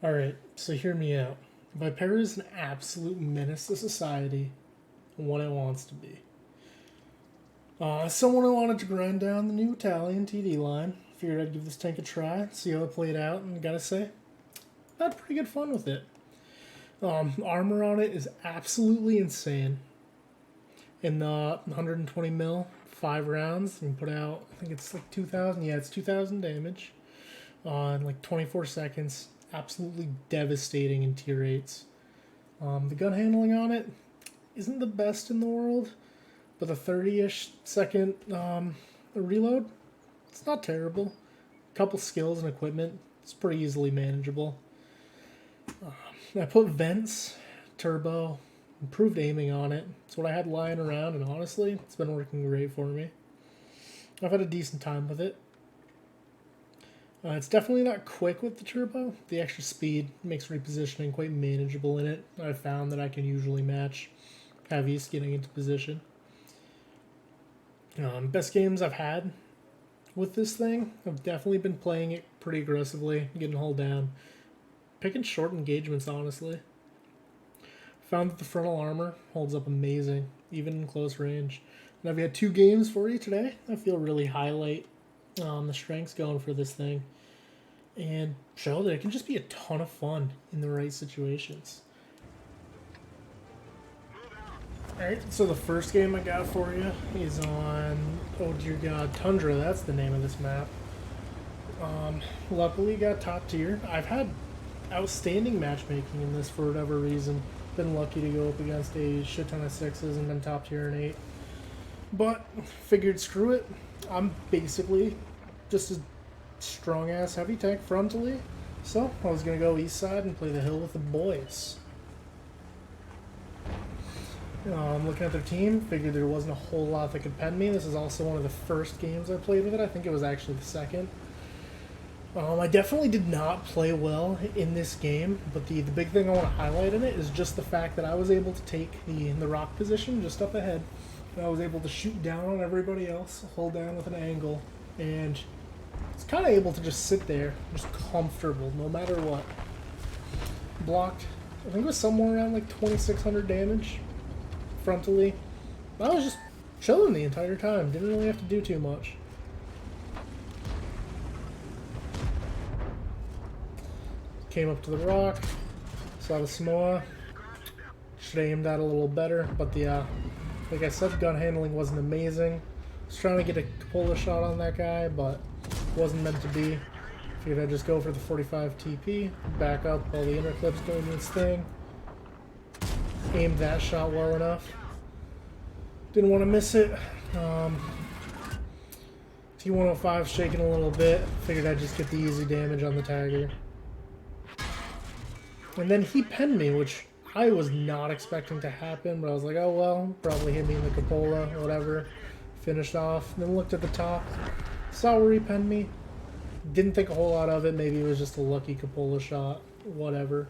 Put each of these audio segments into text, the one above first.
Alright, so hear me out. Vipera is an absolute menace to society and what it wants to be. Someone who wanted to grind down the new Italian TD line. Figured I'd give this tank a try, see how it played out, and gotta say, I had pretty good fun with it. Armor on it is absolutely insane. In the 120 mil, 5 rounds, and put out, I think it's like 2,000, yeah, it's 2,000 damage in like 24 seconds. Absolutely devastating in tier 8s. The gun handling on it isn't the best in the world, but the 30-ish second reload, it's not terrible. A couple skills and equipment, it's pretty easily manageable. I put vents, turbo, improved aiming on it. It's what I had lying around, and honestly, it's been working great for me. I've had a decent time with it. It's definitely not quick with the turbo. The extra speed makes repositioning quite manageable in it. I've found that I can usually match heavies getting into position. Best games I've had with this thing, I've definitely been playing it pretty aggressively, getting hull down. Picking short engagements, honestly. Found that the frontal armor holds up amazing, even in close range. And I've had 2 games for you today. I feel really highlight the strengths going for this thing. And show that it can just be a ton of fun in the right situations. Alright, so the first game I got for you is on, oh dear god, Tundra, that's the name of this map. Luckily got top tier. I've had outstanding matchmaking in this for whatever reason. Been lucky to go up against a shit ton of 6s and been top tier in 8. But figured screw it. I'm basically just a strong ass heavy tank frontally. So I was gonna go east side and play the hill with the boys. Looking at their team, figured there wasn't a whole lot that could pen me. This is also one of the first games I played with it. I think it was actually the second. I definitely did not play well in this game, but the big thing I want to highlight in it is just the fact that I was able to take the rock position just up ahead. And I was able to shoot down on everybody else, hold down with an angle, and it's kind of able to just sit there, just comfortable, no matter what. Blocked, I think it was somewhere around like 2,600 damage frontally. I was just chilling the entire time, didn't really have to do too much. Came up to the rock, saw the Samoa. Should have aimed that a little better, but the, like I said, gun handling wasn't amazing. I was trying to get a cupola shot on that guy, but it wasn't meant to be. Figured I'd just go for the 45 TP, back up while the interclip's doing its thing. Aimed that shot well enough. Didn't want to miss it. T105 shaking a little bit. Figured I'd just get the easy damage on the tagger. And then he penned me, which I was not expecting to happen, but I was like, oh well, probably hit me in the cupola, whatever. Finished off, and then looked at the top, saw where he penned me. Didn't think a whole lot of it, maybe it was just a lucky cupola shot, whatever.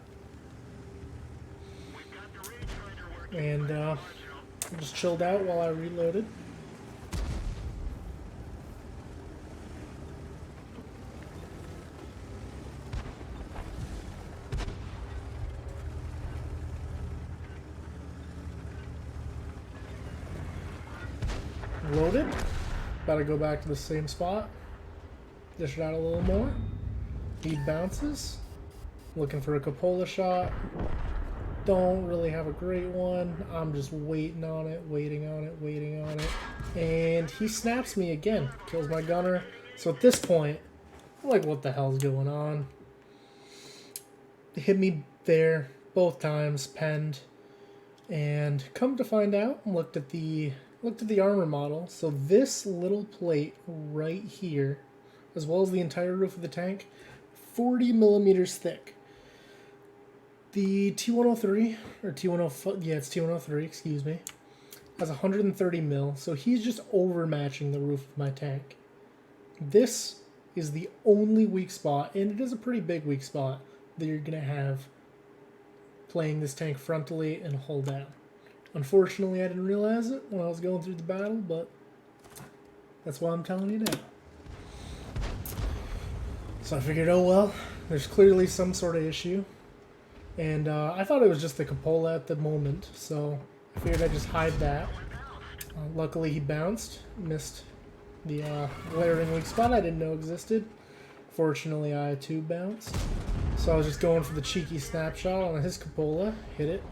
And just chilled out while I reloaded. Loaded. About to go back to the same spot. Dish it out a little more. He bounces. Looking for a cupola shot. Don't really have a great one. I'm just waiting on it, waiting on it, waiting on it. And he snaps me again. Kills my gunner. So at this point, I'm like, what the hell's going on? They hit me there both times, penned. And come to find out, looked at the armor model. So this little plate right here, as well as the entire roof of the tank, 40 millimeters thick. The T103, or T104, yeah, it's T103, excuse me, has 130 mil, so he's just overmatching the roof of my tank. This is the only weak spot, and it is a pretty big weak spot, that you're going to have playing this tank frontally and hull down. Unfortunately, I didn't realize it when I was going through the battle, but that's why I'm telling you now. So I figured, oh well, There's clearly some sort of issue. And I thought it was just the cupola at the moment, so I figured I'd just hide that. Luckily he bounced, missed the glaring weak spot I didn't know existed. Fortunately I too bounced. So I was just going for the cheeky snapshot on his cupola, hit it.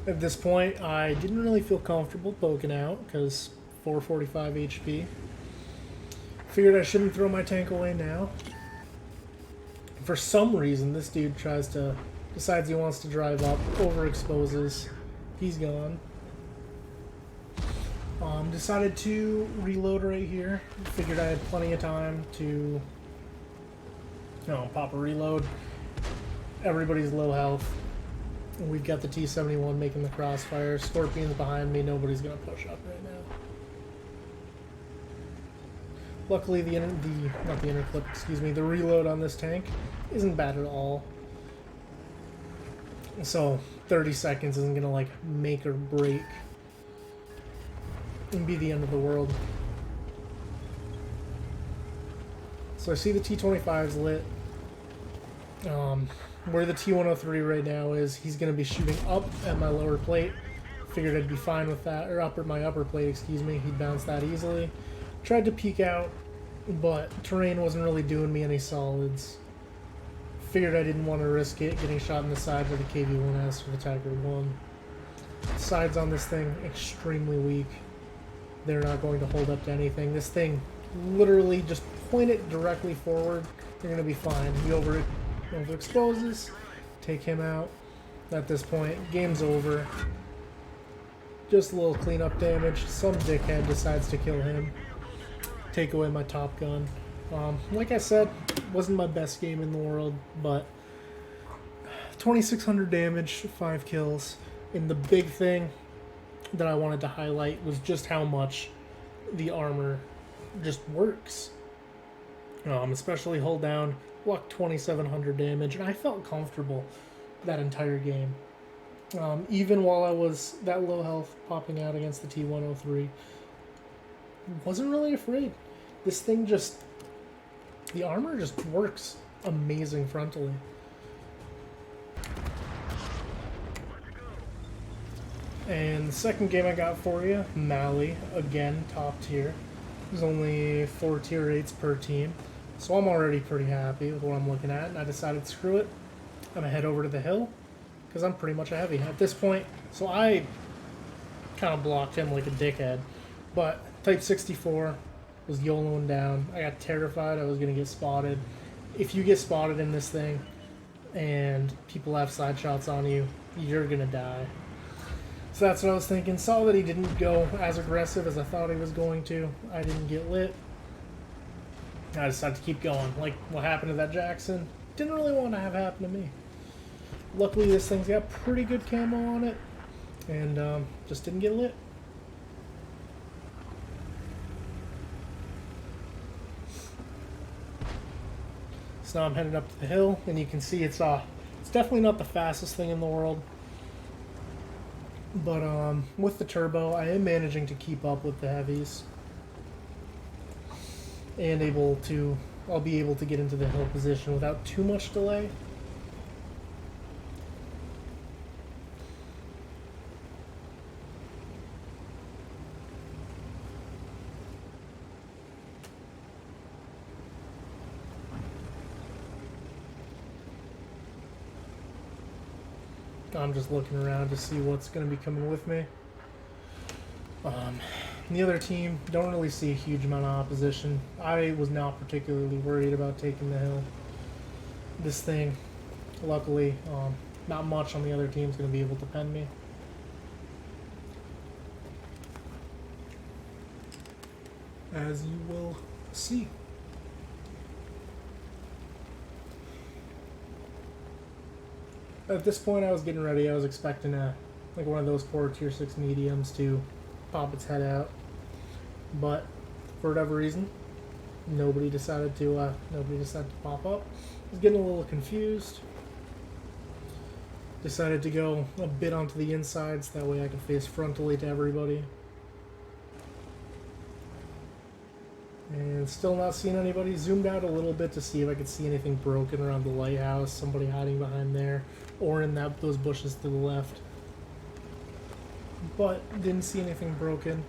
At this point I didn't really feel comfortable poking out because 445 HP. Figured I shouldn't throw my tank away now. For some reason, this dude decides he wants to drive up, overexposes. He's gone. Decided to reload right here. Figured I had plenty of time to, pop a reload. Everybody's low health. We've got the T-71 making the crossfire. Scorpion's behind me. Nobody's gonna push up right now. Luckily, the reload on this tank isn't bad at all. So 30 seconds isn't gonna like make or break and be the end of the world. So I see the T-25's lit. Where the T-103 right now is, he's gonna be shooting up at my lower plate. Figured I'd be fine with that, or up at my upper plate, excuse me. He'd bounce that easily. Tried to peek out, but terrain wasn't really doing me any solids. Figured I didn't want to risk it, getting shot in the side by the KV-1S or the Tiger 1. Sides on this thing, extremely weak. They're not going to hold up to anything. This thing, literally, just point it directly forward. You're going to be fine. He overexposes, take him out. At this point, game's over. Just a little cleanup damage. Some dickhead decides to kill him. Take away my top gun. Like I said, wasn't my best game in the world, but 2,600 damage, 5 kills. And the big thing that I wanted to highlight was just how much the armor just works. Especially hold down, luck 2,700 damage, and I felt comfortable that entire game. Even while I was that low health popping out against the T-103, wasn't really afraid. This thing the armor just works amazing frontally. And the second game I got for you, Mali, again, top tier. There's only 4 tier 8s per team, so I'm already pretty happy with what I'm looking at, and I decided, screw it, I'm gonna head over to the hill, because I'm pretty much a heavy at this point. So I kind of blocked him like a dickhead, but Type 64 was YOLOing down. I got terrified I was gonna get spotted. If you get spotted in this thing, and people have side shots on you, you're gonna die. So that's what I was thinking. Saw that he didn't go as aggressive as I thought he was going to. I didn't get lit. I decided to keep going. Like what happened to that Jackson, didn't really want to have happen to me. Luckily this thing's got pretty good camo on it, and just didn't get lit. So now I'm headed up to the hill, and you can see it's definitely not the fastest thing in the world. But with the turbo, I am managing to keep up with the heavies. And I'll be able to get into the hill position without too much delay. I'm just looking around to see what's going to be coming with me. The other team, don't really see a huge amount of opposition. I was not particularly worried about taking the hill. This thing, luckily, not much on the other team is going to be able to pen me. As you will see. At this point, I was getting ready. I was expecting like one of those 4 tier 6 mediums to pop its head out, but for whatever reason, nobody decided to pop up. I was getting a little confused. Decided to go a bit onto the insides. That way, I could face frontally to everybody. And still not seeing anybody. Zoomed out a little bit to see if I could see anything broken around the lighthouse. Somebody hiding behind there. Or in those bushes to the left. But didn't see anything broken.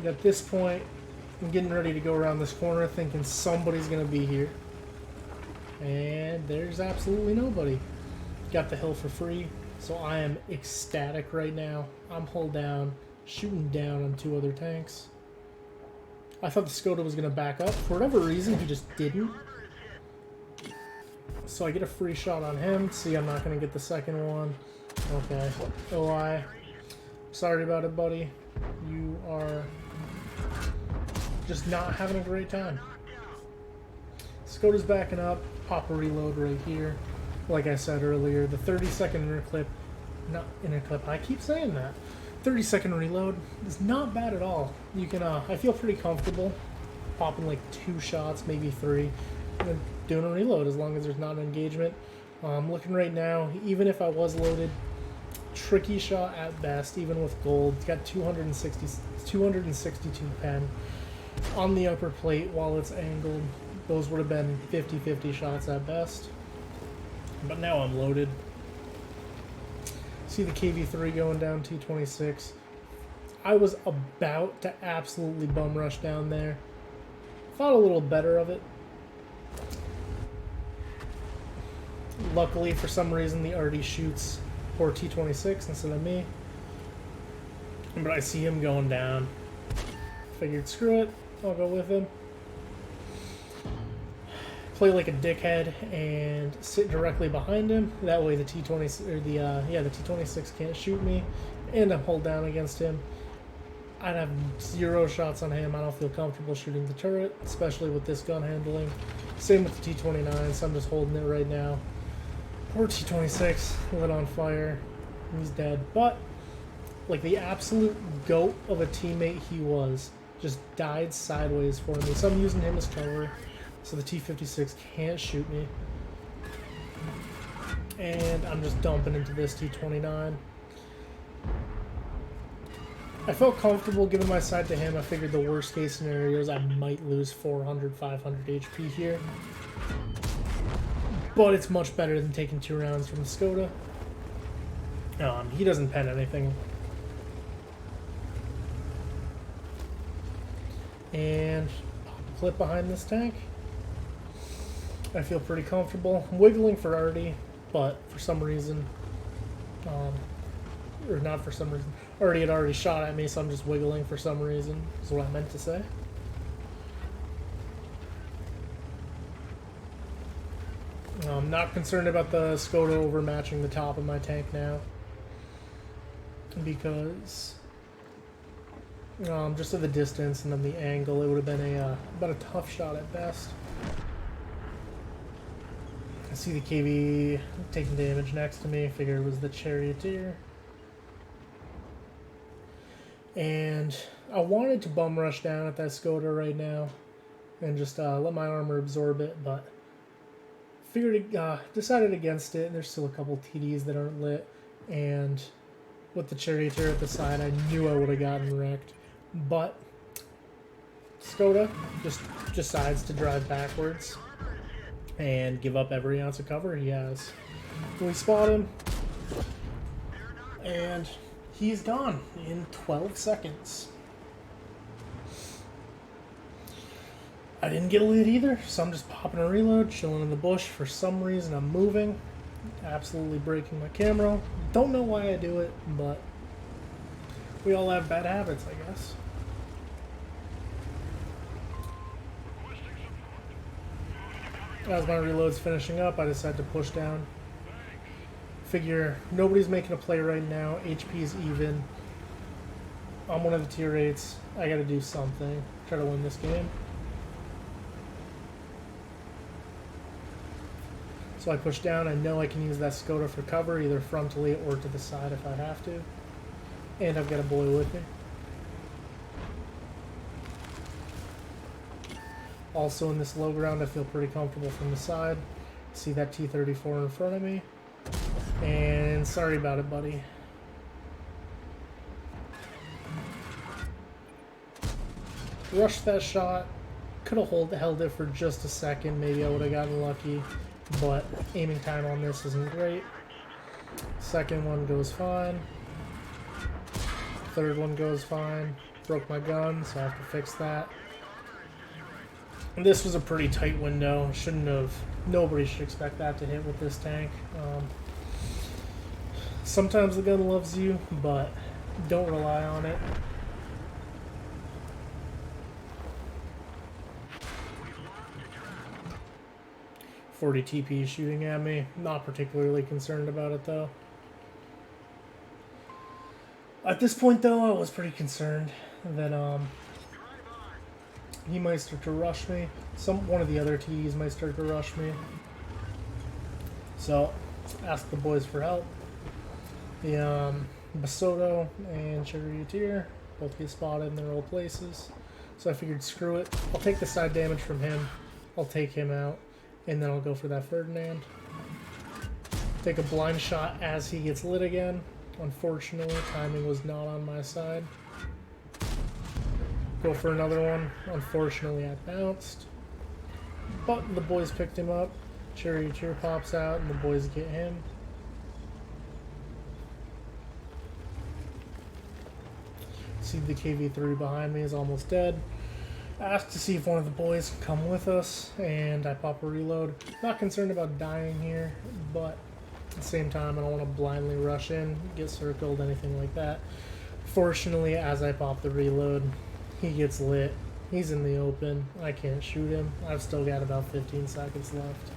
At this point, I'm getting ready to go around this corner thinking somebody's going to be here. And there's absolutely nobody. Got the hill for free, so I am ecstatic right now. I'm hull down, shooting down on 2 other tanks. I thought the Skoda was going to back up. For whatever reason, he just didn't. So I get a free shot on him. See, I'm not going to get the second one. Okay. OI. Sorry about it, buddy. You are just not having a great time. Skoda's backing up. Pop a reload right here. Like I said earlier, the 30-second interclip, not interclip, I keep saying that. 30-second reload is not bad at all. You can, I feel pretty comfortable popping like 2 shots, maybe 3, and then doing a reload as long as there's not an engagement. Looking right now, even if I was loaded, tricky shot at best, even with gold. It's got 262 pen on the upper plate while it's angled. Those would have been 50-50 shots at best. But now I'm loaded. See the KV-3 going down T-26. I was about to absolutely bum rush down there. Thought a little better of it. Luckily, for some reason, the RD shoots for T-26 instead of me. But I see him going down. Figured, screw it, I'll go with him. Play like a dickhead and sit directly behind him. That way the T-20 or the T-26 can't shoot me, and I'm hulled down against him. I'd have 0 shots on him. I don't feel comfortable shooting the turret, especially with this gun handling. Same with the T-29, so I'm just holding it right now. Poor T-26 lit on fire. He's dead, but like the absolute goat of a teammate he was, just died sideways for me. So I'm using him as cover. So the T-56 can't shoot me. And I'm just dumping into this T-29. I felt comfortable giving my side to him. I figured the worst case scenario is I might lose 400, 500 HP here. But it's much better than taking 2 rounds from the Skoda. He doesn't pen anything. And pop a clip behind this tank. I feel pretty comfortable. I'm wiggling for Artie, but for some reason, or not for some reason, Artie had already shot at me, so I'm just wiggling for some reason, is what I meant to say. I'm not concerned about the Skoda overmatching the top of my tank now, because just at the distance and then the angle, it would have been about a tough shot at best. I see the KV taking damage next to me. I figured it was the Charioteer. And I wanted to bum rush down at that Skoda right now and just let my armor absorb it, but decided against it. There's still a couple TDs that aren't lit, and with the Charioteer at the side, I knew I would have gotten wrecked. But Skoda just decides to drive backwards and give up every ounce of cover he has. We spot him, and he's gone in 12 seconds. I didn't get a lead either, so I'm just popping a reload, chilling in the bush. For some reason, I'm moving, absolutely breaking my camera. Don't know why I do it, but we all have bad habits, I guess. As my reload's finishing up, I decide to push down. Figure nobody's making a play right now. HP is even. I'm one of the tier 8s. I gotta do something. Try to win this game. So I push down. I know I can use that Skoda for cover, either frontally or to the side if I have to. And I've got a boy with me. Also in this low ground, I feel pretty comfortable from the side. See that T-34 in front of me. And sorry about it, buddy. Rushed that shot. Could have held it for just a second. Maybe I would have gotten lucky. But aiming time on this isn't great. Second one goes fine. Third one goes fine. Broke my gun, so I have to fix that. And this was a pretty tight window. Shouldn't have. Nobody should expect that to hit with this tank. Sometimes the gun loves you, but don't rely on it. .40 TP shooting at me. Not particularly concerned about it though. At this point though, I was pretty concerned that he might start to rush me. One of the other Ts might start to rush me. So, asked the boys for help. The Basoto and Charioteer both get spotted in their old places. So I figured, screw it. I'll take the side damage from him. I'll take him out. And then I'll go for that Ferdinand. Take a blind shot as he gets lit again. Unfortunately, timing was not on my side. Go for another one. Unfortunately, I bounced. But the boys picked him up. Charioteer pops out and the boys get him. See the KV-3 behind me is almost dead. Asked to see if one of the boys can come with us, and I pop a reload. Not concerned about dying here, but at the same time, I don't want to blindly rush in, get circled, anything like that. Fortunately, as I pop the reload, he gets lit. He's in the open. I can't shoot him. I've still got about 15 seconds left.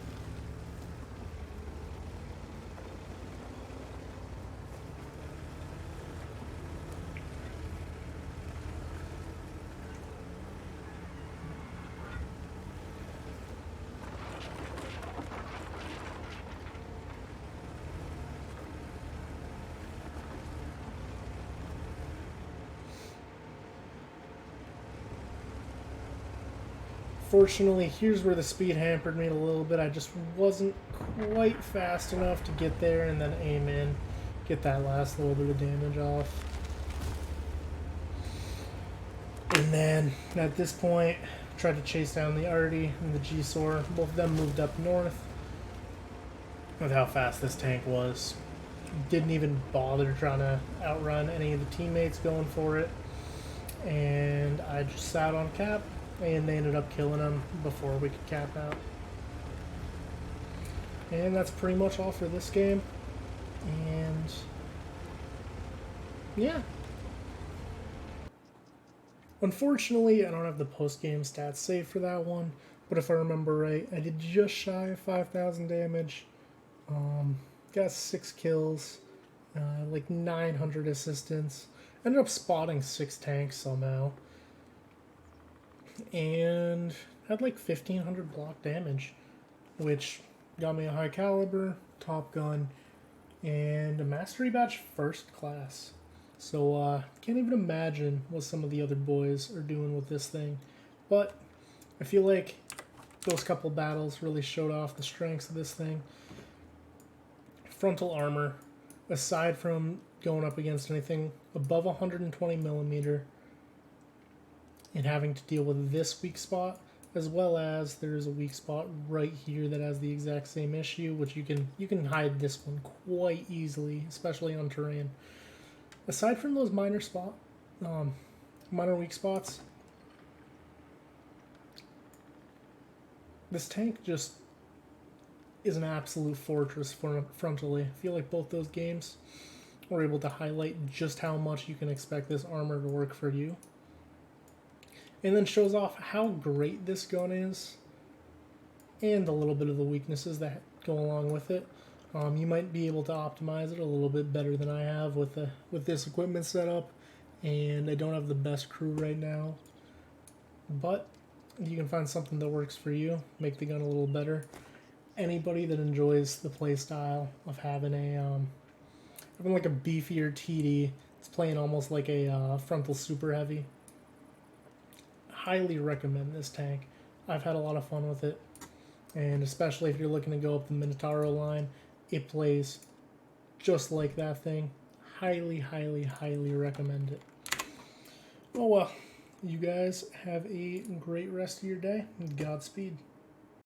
Fortunately, here's where the speed hampered me a little bit. I just wasn't quite fast enough to get there and then aim in, get that last little bit of damage off. And then, at this point, tried to chase down the Artie and the G-Sor. Both of them moved up north. With how fast this tank was. Didn't even bother trying to outrun any of the teammates going for it. And I just sat on cap. And they ended up killing him before we could cap out. And that's pretty much all for this game. And yeah. Unfortunately, I don't have the post-game stats saved for that one. But if I remember right, I did just shy of 5,000 damage. Got 6 kills. Like 900 assistance. Ended up spotting 6 tanks somehow. And had like 1,500 block damage, which got me a high caliber, top gun, and a mastery badge first class. So can't even imagine what some of the other boys are doing with this thing. But I feel like those couple battles really showed off the strengths of this thing. Frontal armor, aside from going up against anything above 120 millimeter, and having to deal with this weak spot, as well as there's a weak spot right here that has the exact same issue, which you can hide this one quite easily, especially on terrain. Aside from those minor weak spots, this tank just is an absolute fortress frontally. I feel like both those games were able to highlight just how much you can expect this armor to work for you. And then shows off how great this gun is, and a little bit of the weaknesses that go along with it. You might be able to optimize it a little bit better than I have with this equipment setup, and I don't have the best crew right now. But you can find something that works for you, make the gun a little better. Anybody that enjoys the play style of having like a beefier TD, it's playing almost like a frontal super heavy. Highly recommend this tank. I've had a lot of fun with it, and especially if you're looking to go up the Minotauro line, it plays just like that thing. Highly, highly, highly recommend it. Oh well, You guys have a great rest of your day. Godspeed.